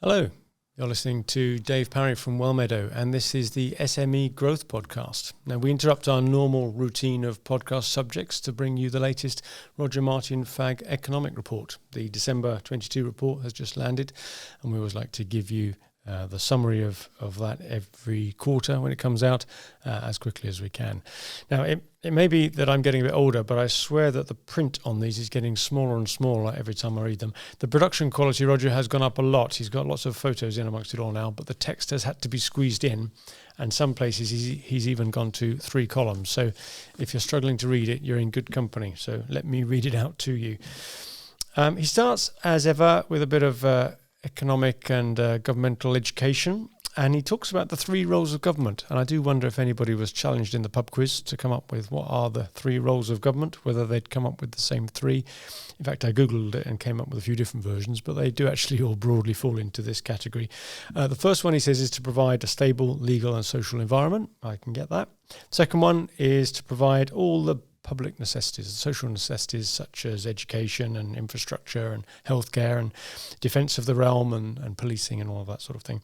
Hello, you're listening to Dave Parry from Wellmeadow, and this is the SME Growth Podcast. Now, we interrupt our normal routine of podcast subjects to bring you the latest Roger Martin-Fagg economic report. The December 22 report has just landed, and we always like to give you the summary of that every quarter when it comes out as quickly as we can. Now, it may be that I'm getting a bit older, but I swear that the print on these is getting smaller and smaller every time I read them. The production quality, Roger, has gone up a lot. He's got lots of photos in amongst it all now, but the text has had to be squeezed in, and some places he's even gone to 3 columns. So if you're struggling to read it, you're in good company. So let me read it out to you. He starts, as ever, with a bit of economic and governmental education, and he talks about the 3 roles of government. And I do wonder if anybody was challenged in the pub quiz to come up with what are the 3 roles of government, whether they'd come up with the same 3. In fact, I googled it and came up with a few different versions, but they do actually all broadly fall into this category. The first one, he says, is to provide a stable legal and social environment. I can get that. Second one is to provide all the public necessities, social necessities such as education and infrastructure and healthcare and defence of the realm and policing and all of that sort of thing.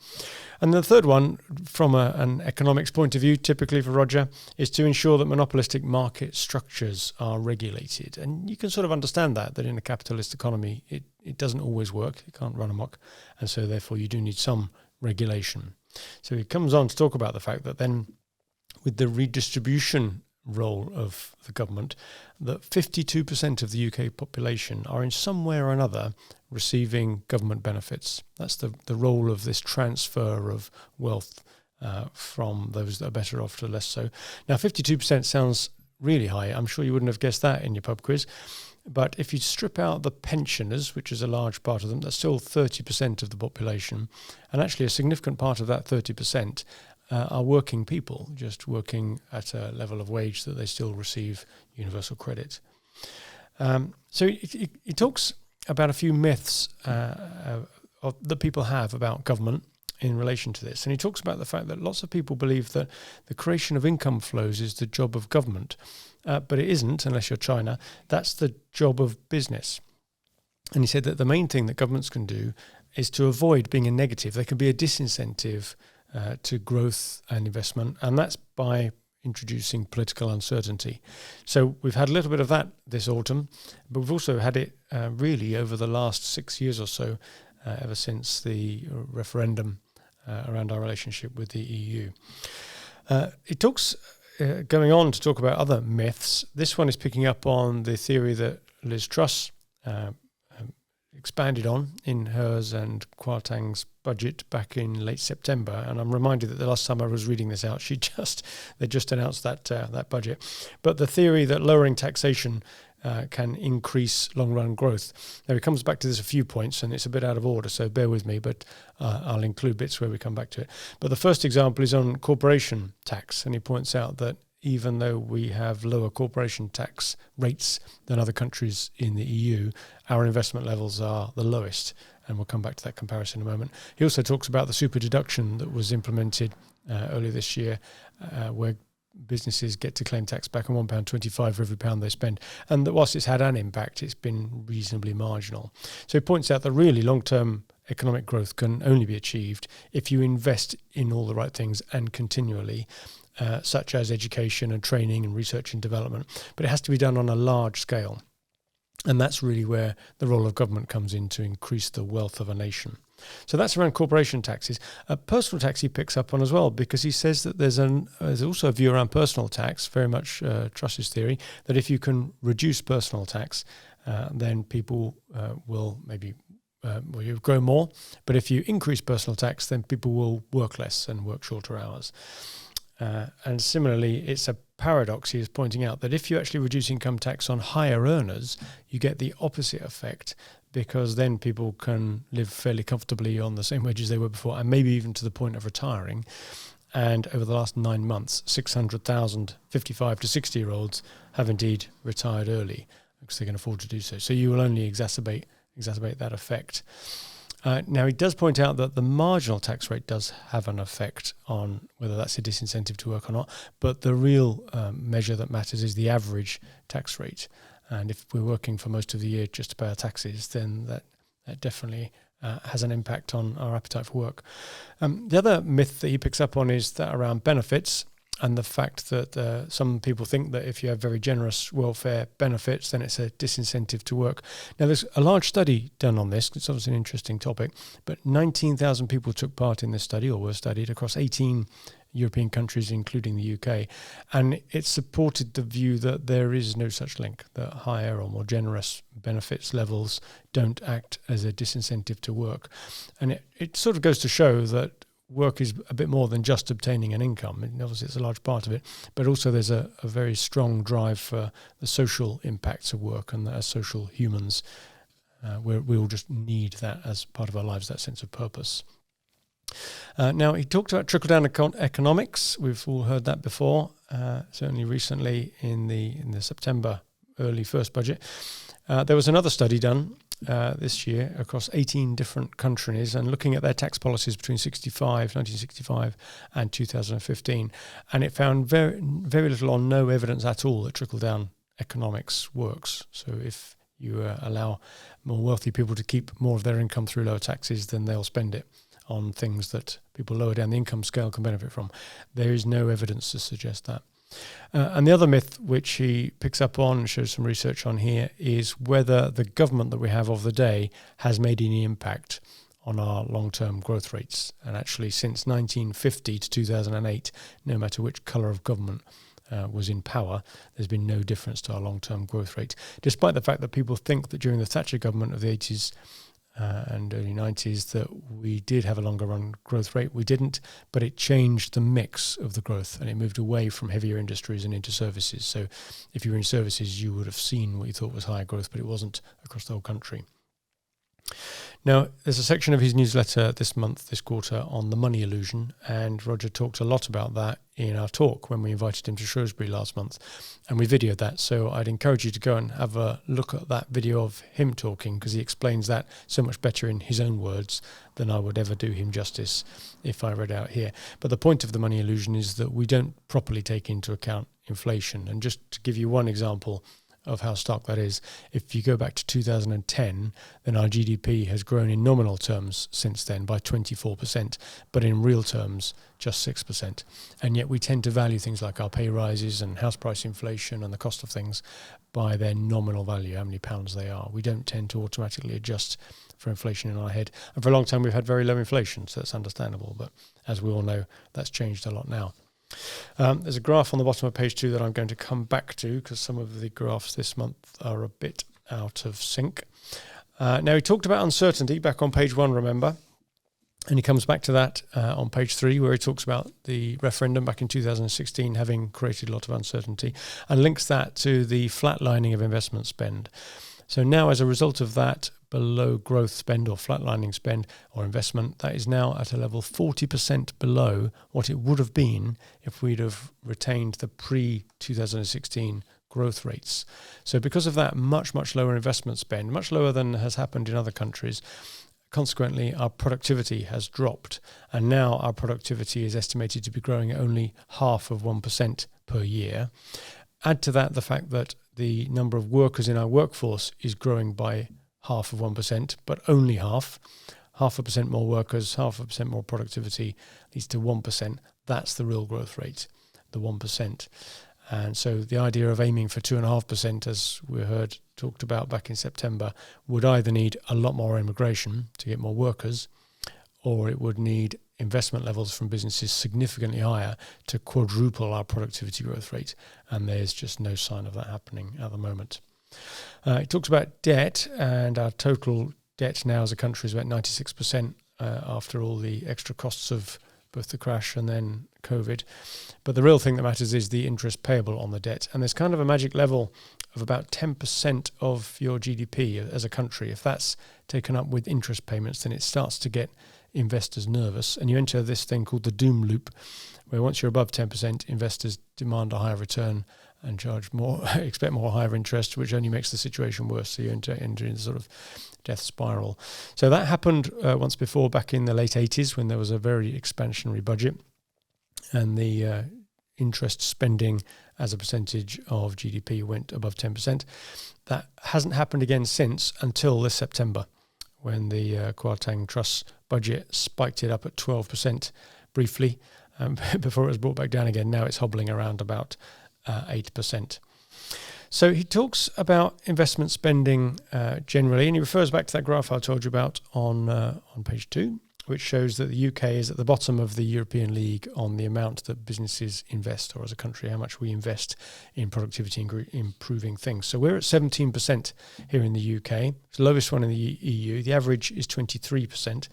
And the third one, from an economics point of view, typically for Roger, is to ensure that monopolistic market structures are regulated. And you can sort of understand that in a capitalist economy, it doesn't always work. It can't run amok. And so therefore you do need some regulation. So he comes on to talk about the fact that then with the redistribution role of the government, that 52% of the UK population are in some way or another receiving government benefits. That's the role of this transfer of wealth from those that are better off to less so. Now, 52% sounds really high. I'm sure you wouldn't have guessed that in your pub quiz. But if you strip out the pensioners, which is a large part of them, that's still 30% of the population. And actually a significant part of that 30% are working people, just working at a level of wage that they still receive universal credit. So he talks about a few myths that people have about government in relation to this. And he talks about the fact that lots of people believe that the creation of income flows is the job of government, but it isn't unless you're China. That's the job of business. And he said that the main thing that governments can do is to avoid being a negative. They can be a disincentive to growth and investment, and that's by introducing political uncertainty. So we've had a little bit of that this autumn, but we've also had it really over the last 6 years or so, ever since the referendum around our relationship with the EU. It talks, going on to talk about other myths. This one is picking up on the theory that Liz Truss expanded on in hers and Kwarteng's budget back in late September. And I'm reminded that the last time I was reading this out, they just announced that budget. But the theory that lowering taxation can increase long-run growth. Now, he comes back to this a few points, and it's a bit out of order, so bear with me, but I'll include bits where we come back to it. But the first example is on corporation tax, and he points out that even though we have lower corporation tax rates than other countries in the EU, our investment levels are the lowest. And we'll come back to that comparison in a moment. He also talks about the super deduction that was implemented earlier this year, where businesses get to claim tax back on £1.25 for every pound they spend. And that whilst it's had an impact, it's been reasonably marginal. So he points out that really long-term economic growth can only be achieved if you invest in all the right things and continually, such as education and training and research and development. But it has to be done on a large scale. And that's really where the role of government comes in to increase the wealth of a nation. So that's around corporation taxes. Personal tax he picks up on as well, because he says that there's also a view around personal tax, very much Truss's theory, that if you can reduce personal tax, then people will maybe you grow more. But if you increase personal tax, then people will work less and work shorter hours. And similarly, it's a paradox he is pointing out that if you actually reduce income tax on higher earners, you get the opposite effect, because then people can live fairly comfortably on the same wages they were before, and maybe even to the point of retiring. And over the last 9 months, 600,000 55 to 60-year-olds have indeed retired early because they can afford to do so. So you will only exacerbate that effect. Now, he does point out that the marginal tax rate does have an effect on whether that's a disincentive to work or not, but the real measure that matters is the average tax rate. And if we're working for most of the year just to pay our taxes, then that definitely has an impact on our appetite for work. The other myth that he picks up on is that around benefits, and the fact that some people think that if you have very generous welfare benefits, then it's a disincentive to work. Now, there's a large study done on this. It's obviously an interesting topic, but 19,000 people took part in this study, or were studied, across 18 European countries, including the UK. And it supported the view that there is no such link, that higher or more generous benefits levels don't act as a disincentive to work. And it sort of goes to show that work is a bit more than just obtaining an income. And obviously, it's a large part of it, but also there's a very strong drive for the social impacts of work, and that as social humans, we all just need that as part of our lives, that sense of purpose. Now, he talked about trickle-down economics. We've all heard that before, certainly recently in the September early first budget. There was another study done this year across 18 different countries and looking at their tax policies between 1965 and 2015. And it found very, very little or no evidence at all that trickle-down economics works. So if you allow more wealthy people to keep more of their income through lower taxes, then they'll spend it on things that people lower down the income scale can benefit from. There is no evidence to suggest that. And the other myth which he picks up on and shows some research on here is whether the government that we have of the day has made any impact on our long-term growth rates. And actually, since 1950 to 2008, no matter which colour of government was in power, there's been no difference to our long-term growth rate, despite the fact that people think that during the Thatcher government of the 80s and early 90s that we did have a longer run growth rate. We didn't, but it changed the mix of the growth and it moved away from heavier industries and into services. So if you were in services, you would have seen what you thought was higher growth, but it wasn't across the whole country. Now, there's a section of his newsletter this quarter, on the money illusion, and Roger talked a lot about that in our talk when we invited him to Shrewsbury last month, and we videoed that, so I'd encourage you to go and have a look at that video of him talking, because he explains that so much better in his own words than I would ever do him justice if I read out here. But the point of the money illusion is that we don't properly take into account inflation, and just to give you one example of how stark that is, if you go back to 2010, then our GDP has grown in nominal terms since then by 24%, but in real terms, just 6%. And yet we tend to value things like our pay rises and house price inflation and the cost of things by their nominal value, how many pounds they are. We don't tend to automatically adjust for inflation in our head. And for a long time, we've had very low inflation, so that's understandable. But as we all know, that's changed a lot now. There's a graph on the bottom of page 2 that I'm going to come back to because some of the graphs this month are a bit out of sync. Now, he talked about uncertainty back on page 1, remember? And he comes back to that on page 3, where he talks about the referendum back in 2016 having created a lot of uncertainty, and links that to the flatlining of investment spend. So now, as a result of that below growth spend or flatlining spend or investment, that is now at a level 40% below what it would have been if we'd have retained the pre-2016 growth rates. So because of that much, much lower investment spend, much lower than has happened in other countries, consequently our productivity has dropped. And now our productivity is estimated to be growing at only 0.5% per year. Add to that the fact that the number of workers in our workforce is growing by 0.5%, but only half. 0.5% more workers, 0.5% more productivity leads to 1%. That's the real growth rate, the 1%. And so the idea of aiming for 2.5%, as we heard talked about back in September, would either need a lot more immigration to get more workers, or it would need investment levels from businesses significantly higher to quadruple our productivity growth rate. And there's just no sign of that happening at the moment. He talks about debt, and our total debt now as a country is about 96% after all the extra costs of both the crash and then COVID. But the real thing that matters is the interest payable on the debt. And there's kind of a magic level of about 10% of your GDP as a country. If that's taken up with interest payments, then it starts to get investors nervous. And you enter this thing called the doom loop, where once you're above 10%, investors demand a higher return and charge more, expect more higher interest, which only makes the situation worse. So you enter into the sort of death spiral. So that happened once before back in the late 80s when there was a very expansionary budget and the interest spending as a percentage of GDP went above 10%. That hasn't happened again since until this September, when the Kuomintang Trust budget spiked it up at 12% briefly before it was brought back down again. Now it's hobbling around about 8%. So he talks about investment spending generally, and he refers back to that graph I told you about on page 2, which shows that the UK is at the bottom of the European League on the amount that businesses invest, or as a country, how much we invest in productivity and improving things. So we're at 17% here in the UK. It's the lowest one in the EU. The average is 23%.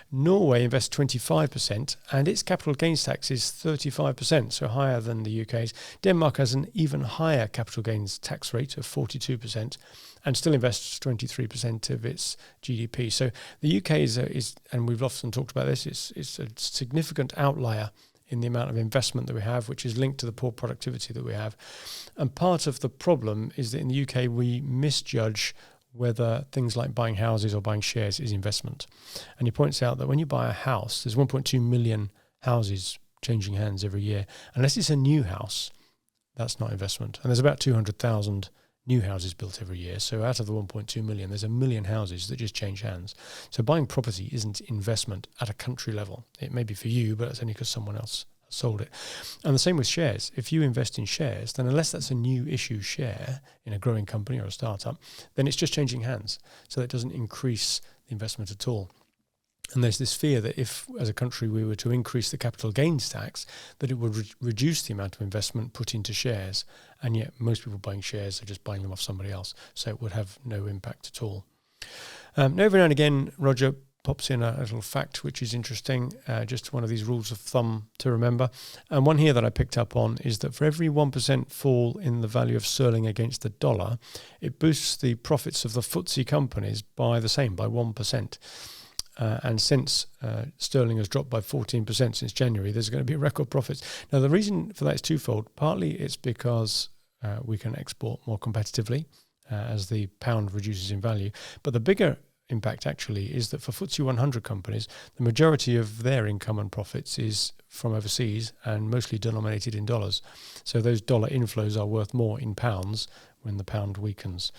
Norway invests 25%, and its capital gains tax is 35%, so higher than the UK's. Denmark has an even higher capital gains tax rate of 42%, and still invests 23% of its GDP. So the UK is, and we've often talked about this, it's a significant outlier in the amount of investment that we have, which is linked to the poor productivity that we have. And part of the problem is that in the UK we misjudge whether things like buying houses or buying shares is investment. And he points out that when you buy a house, there's 1.2 million houses changing hands every year. Unless it's a new house, that's not investment. And there's about 200,000 new houses built every year. So out of the 1.2 million, there's 1 million houses that just change hands. So buying property isn't investment at a country level. It may be for you, but it's only because someone else sold it. And the same with shares. If you invest in shares, then unless that's a new issue share in a growing company or a startup, then it's just changing hands. So it doesn't increase the investment at all. And there's this fear that if, as a country, we were to increase the capital gains tax, that it would reduce the amount of investment put into shares. And yet most people buying shares are just buying them off somebody else. So it would have no impact at all. Now, every now and again, Roger pops in a little fact which is interesting, just one of these rules of thumb to remember. And one here that I picked up on is that for every 1% fall in the value of sterling against the dollar, it boosts the profits of the FTSE companies by the same, by 1%. And since sterling has dropped by 14% since January, there's going to be record profits. Now, the reason for that is twofold. Partly it's because we can export more competitively as the pound reduces in value. But the bigger impact actually is that for FTSE 100 companies, the majority of their income and profits is from overseas and mostly denominated in dollars. So those dollar inflows are worth more in pounds when the pound weakens.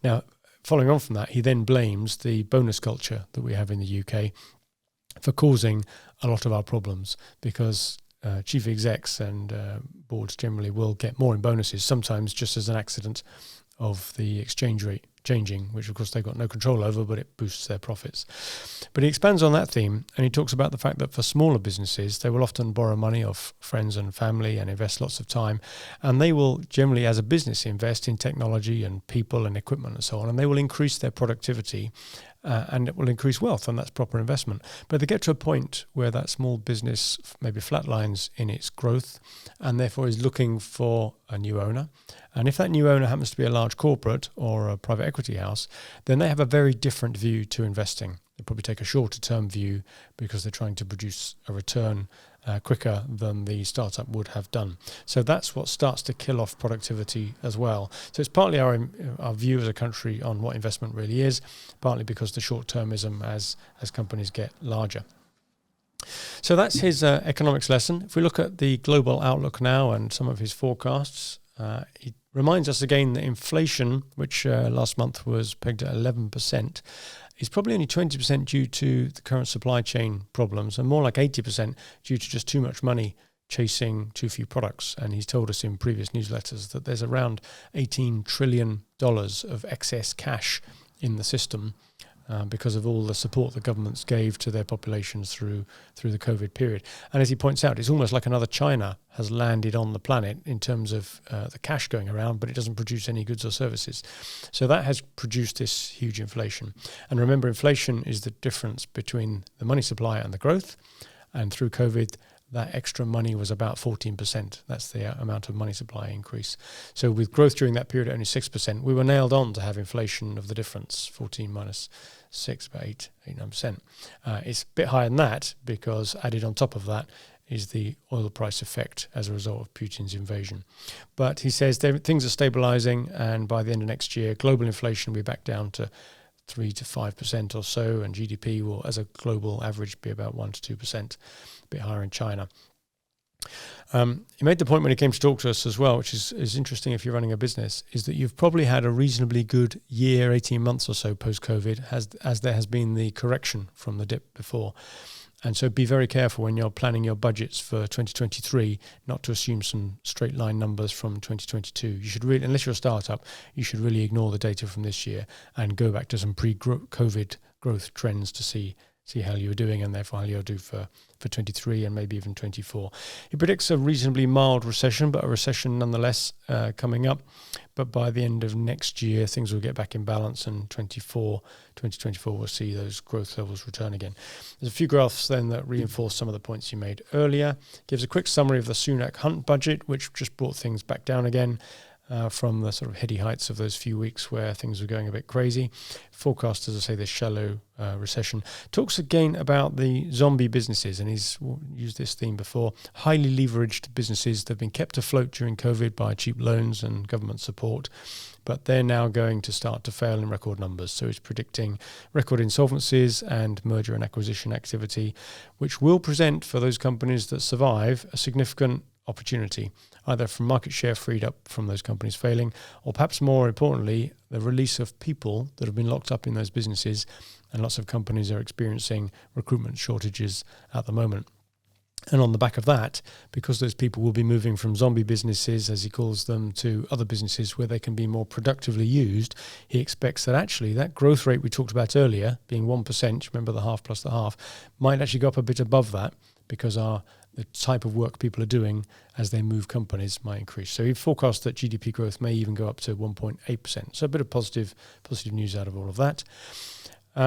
Now, following on from that, he then blames the bonus culture that we have in the UK for causing a lot of our problems, because chief execs and boards generally will get more in bonuses, sometimes just as an accident of the exchange rate changing, which of course they've got no control over, but it boosts their profits. But he expands on that theme, and he talks about the fact that for smaller businesses, they will often borrow money off friends and family and invest lots of time, and they will generally, as a business, invest in technology and people and equipment and so on, and they will increase their productivity and it will increase wealth, and that's proper investment. But they get to a point where that small business maybe flatlines in its growth and therefore is looking for a new owner. And if that new owner happens to be a large corporate or a private equity house, then they have a very different view to investing. They probably take a shorter term view because they're trying to produce a return quicker than the startup would have done. So that's what starts to kill off productivity as well. So it's partly our view as a country on what investment really is, partly because the short-termism as companies get larger. So that's his economics lesson. If we look at the global outlook now and some of his forecasts, he reminds us again that inflation, which last month was pegged at 11%, is probably only 20% due to the current supply chain problems and more like 80% due to just too much money chasing too few products. And he's told us in previous newsletters that there's around $18 trillion of excess cash in the system because of all the support the governments gave to their populations through the COVID period. And as he points out, it's almost like another China has landed on the planet in terms of the cash going around, but it doesn't produce any goods or services. So that has produced this huge inflation. And remember, inflation is the difference between the money supply and the growth. And through COVID, that extra money was about 14%. That's the amount of money supply increase. So with growth during that period at only 6%, we were nailed on to have inflation of the difference, 14 minus 6, about 9%. It's a bit higher than that because added on top of that is the oil price effect as a result of Putin's invasion. But he says things are stabilizing, and by the end of next year, global inflation will be back down to 3 to 5% or so, and GDP will, as a global average, be about 1 to 2%, a bit higher in China. He made the point when he came to talk to us as well, which is interesting if you're running a business, is that you've probably had a reasonably good year, 18 months or so post-COVID, as there has been the correction from the dip before. And so be very careful when you're planning your budgets for 2023, not to assume some straight line numbers from 2022. You should really, unless you're a startup, you should really ignore the data from this year and go back to some pre-COVID growth trends to see how you're doing, and therefore how you'll do for 23 and maybe even 24. He predicts a reasonably mild recession, but a recession nonetheless coming up. But by the end of next year, things will get back in balance, and 2024 will see those growth levels return again. There's a few graphs then that reinforce some of the points you made earlier. Gives a quick summary of the Sunak-Hunt budget, which just brought things back down again. From the sort of heady heights of those few weeks where things were going a bit crazy. Forecast, as I say, this shallow recession. Talks again about the zombie businesses, and he's used this theme before. Highly leveraged businesses that have been kept afloat during COVID by cheap loans and government support, but they're now going to start to fail in record numbers. So he's predicting record insolvencies and merger and acquisition activity, which will present for those companies that survive a significant opportunity, either from market share freed up from those companies failing, or perhaps more importantly, the release of people that have been locked up in those businesses. And lots of companies are experiencing recruitment shortages at the moment. And on the back of that, because those people will be moving from zombie businesses, as he calls them, to other businesses where they can be more productively used, he expects that actually that growth rate we talked about earlier, being 1%, remember the half plus the half, might actually go up a bit above that, because the type of work people are doing as they move companies might increase. So he forecasts that GDP growth may even go up to 1.8%. So a bit of positive news out of all of that.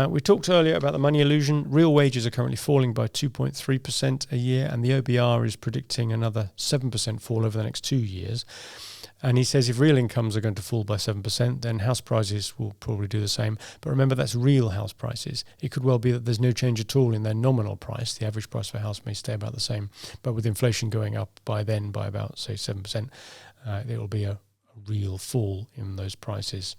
We talked earlier about the money illusion. Real wages are currently falling by 2.3% a year, and the OBR is predicting another 7% fall over the next 2 years. And he says if real incomes are going to fall by 7%, then house prices will probably do the same. But remember, that's real house prices. It could well be that there's no change at all in their nominal price. The average price for a house may stay about the same. But with inflation going up by about, say, 7%, it will be a real fall in those prices.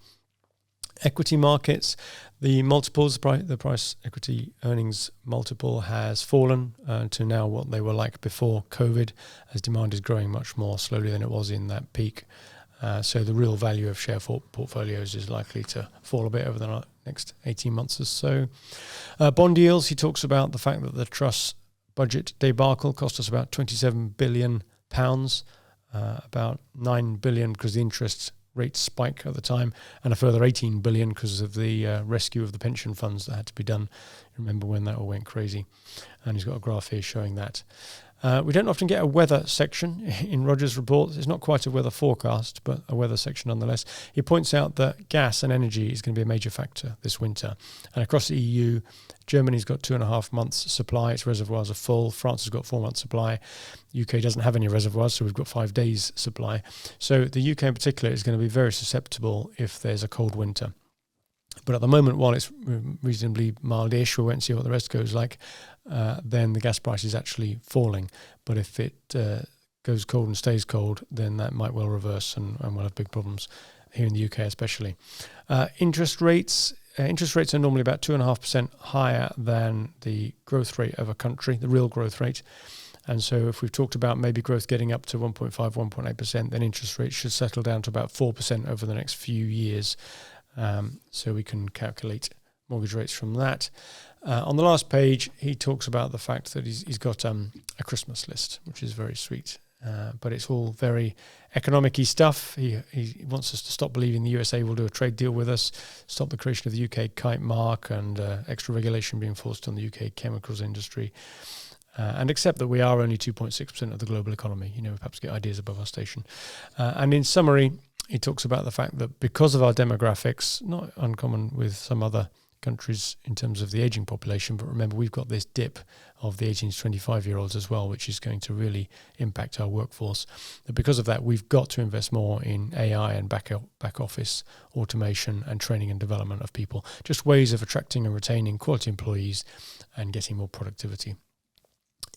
Equity markets, the multiples, the price equity earnings multiple has fallen to now what they were like before COVID, as demand is growing much more slowly than it was in that peak. So the real value of share portfolios is likely to fall a bit over the next 18 months or so. Bond yields, he talks about the fact that the Truss budget debacle cost us about £27 billion, about $9 billion because the interest rates spike at the time, and a further 18 billion because of the rescue of the pension funds that had to be done. Remember when that all went crazy? And he's got a graph here showing that. We don't often get a weather section in Roger's report. It's not quite a weather forecast, but a weather section nonetheless. He points out that gas and energy is going to be a major factor this winter. And across the EU, Germany's got 2.5 months supply. Its reservoirs are full. France has got 4 months supply. UK doesn't have any reservoirs, so we've got 5 days supply. So the UK in particular is going to be very susceptible if there's a cold winter. But at the moment, while it's reasonably mild-ish, we'll wait and see what the rest goes like, then the gas price is actually falling. But if it goes cold and stays cold, then that might well reverse, and we'll have big problems here in the UK especially. Interest rates are normally about 2.5% higher than the growth rate of a country, the real growth rate. And so if we've talked about maybe growth getting up to 1.5, 1.8%, then interest rates should settle down to about 4% over the next few years. So we can calculate mortgage rates from that. On the last page, he talks about the fact that he's got a Christmas list, which is very sweet. But it's all very economic-y stuff. He wants us to stop believing the USA will do a trade deal with us, stop the creation of the UK kite mark and extra regulation being forced on the UK chemicals industry, and accept that we are only 2.6% of the global economy. Perhaps get ideas above our station. And in summary, he talks about the fact that because of our demographics, not uncommon with some other countries in terms of the aging population, but remember we've got this dip of the 18 to 25-year-olds as well, which is going to really impact our workforce. That because of that, we've got to invest more in AI and back office automation and training and development of people. Just ways of attracting and retaining quality employees and getting more productivity.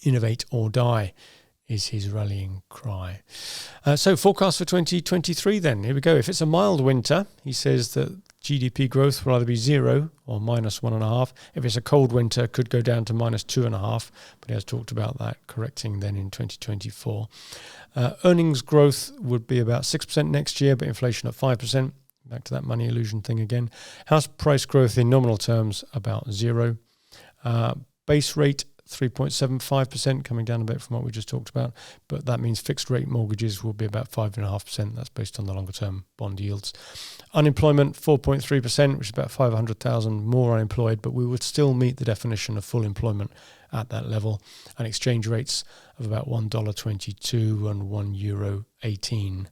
Innovate or die is his rallying cry. So forecast for 2023 then. Here we go. If it's a mild winter, he says that GDP growth will either be 0 or -1.5. If it's a cold winter, it could go down to -2.5, but he has talked about that correcting then in 2024. Earnings growth would be about 6% next year, but inflation at 5%. Back to that money illusion thing again. House price growth in nominal terms about 0. Base rate 3.75%, coming down a bit from what we just talked about, but that means fixed rate mortgages will be about 5.5%. That's based on the longer term bond yields. Unemployment 4.3%, which is about 500,000 more unemployed, but we would still meet the definition of full employment at that level. And exchange rates of about $1.22 and €1.18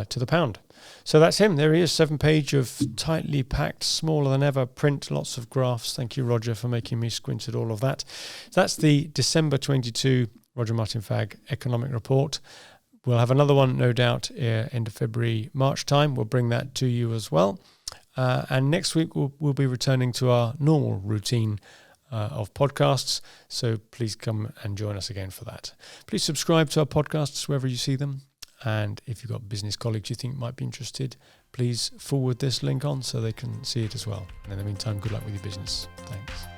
to the pound. So that's him. There he is, 7-page of tightly packed, smaller than ever print, lots of graphs. Thank you, Roger, for making me squint at all of that. That's the December 22 Roger Martin-Fagg Economic Report. We'll have another one, no doubt, end of February, March time. We'll bring that to you as well. And next week, we'll be returning to our normal routine of podcasts. So please come and join us again for that. Please subscribe to our podcasts wherever you see them. And if you've got business colleagues you think might be interested, please forward this link on so they can see it as well. And in the meantime, good luck with your business. Thanks.